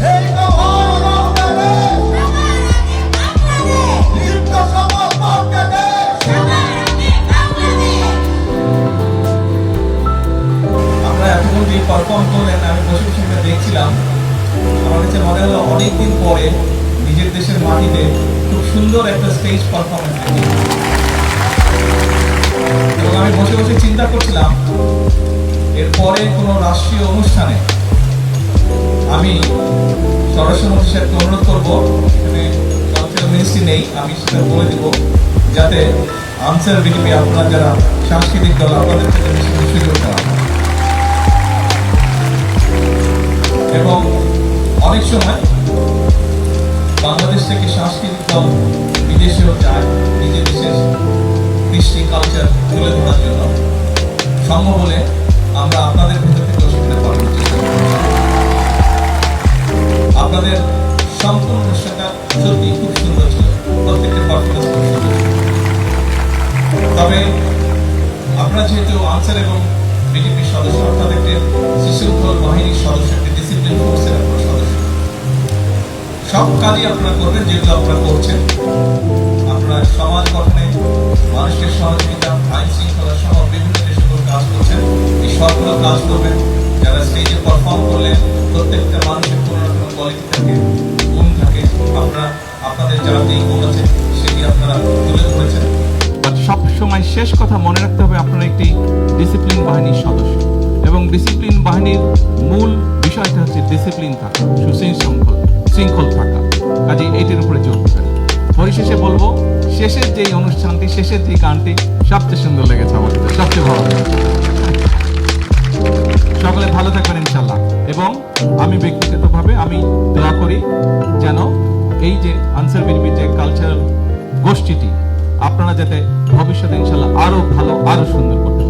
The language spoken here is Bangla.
এই তো ভারত বাংলাদেশ, লিপ্ত সমাজ বাংলাদেশ। আমরা এতক্ষণ যে পারফর্ম করলেন, আমি বসে বসে এটা দেখছিলাম। আমার কাছে মনে হলো অনেকদিন পরে নিজের দেশের মাটিতে খুব সুন্দর একটা স্টেজ পারফরমেন্স দেখি। এবং আমি বসে বসে চিন্তা করছিলাম এরপরে কোনো রাষ্ট্রীয় অনুষ্ঠানে আমি স্বরাষ্ট্রমন্ত্রী সাহেবকে অনুরোধ করবো, এখানে কালচারাল মিনিস্ট্রি নেই, আমি সেটা বলে দিব যাতে আনসার বিজেপি আপনারা যারা সাংস্কৃতিক দল আপনাদের থেকে বেশি সুযোগ দেওয়া হয়। এবং অনেক সময় বাংলাদেশ থেকে সাংস্কৃতিক দল বিদেশেও যায় নিজের দেশের কৃষ্টি কালচার তুলে ধরার জন্য। সম্ভব হলে আমরা আপনাদের ভেতর থেকেও সেখানে পাঠানোর চেষ্টা করব। আপনাদের সম্পূর্ণ অনুষ্ঠানটা সত্যি খুব সুন্দর ছিল, প্রত্যেকটা পারফরমেন্স খুব সুন্দর ছিল। তবে আপনারা যেহেতু আনসার এবং বিজেপির সদস্য, অর্থাৎ একটি সশস্ত্র বাহিনীর সদস্য, একটি ডিসিপ্লিন ফোর্সের আপনারা সদস্য, সব কাজই আপনারা করবেন যেগুলো আপনারা করছেন। আপনারা সমাজ গঠনে, মানুষের সহযোগিতা, আইন শৃঙ্খলা সহ বিভিন্ন যে সকল কাজ করছেন, এই সবগুলো কাজ করবেন। যারা স্টেজে পারফর্ম করলেন, প্রত্যেকটা মানুষের কোনো না কোনো কোয়ালিটি থাকে, গুণ থাকে। আপনারা আপনাদের যারা যেই গুণ আছে সেটি আপনারা তুলে ধরেছেন। বাট সব সময় শেষ কথা মনে রাখতে হবে, আপনারা একটি ডিসিপ্লিন বাহিনীর সদস্য, এবং ডিসিপ্লিন বাহিনীর মূল বিষয়টা হচ্ছে ডিসিপ্লিন থাকা, শৃঙ্খল থাকা। কাজে এইটির উপরে জোর দেবেন। পরিশেষে বলবো, শেষের যেই অনুষ্ঠানটি, শেষের যে গানটি সবচেয়ে সুন্দর লেগেছে আমার কাছে, সবচেয়ে ভালো লেগেছে। সকলে ভালো থাকবেন ইনশাল্লাহ। এবং আমি ব্যক্তিগতভাবে আমি দোয়া করি যেন এই যে আনসার বিজেপির যে কালচারাল গোষ্ঠীটি আপনারা যাতে ভবিষ্যতে ইনশাল্লাহ আরো ভালো, আরো সুন্দর করতে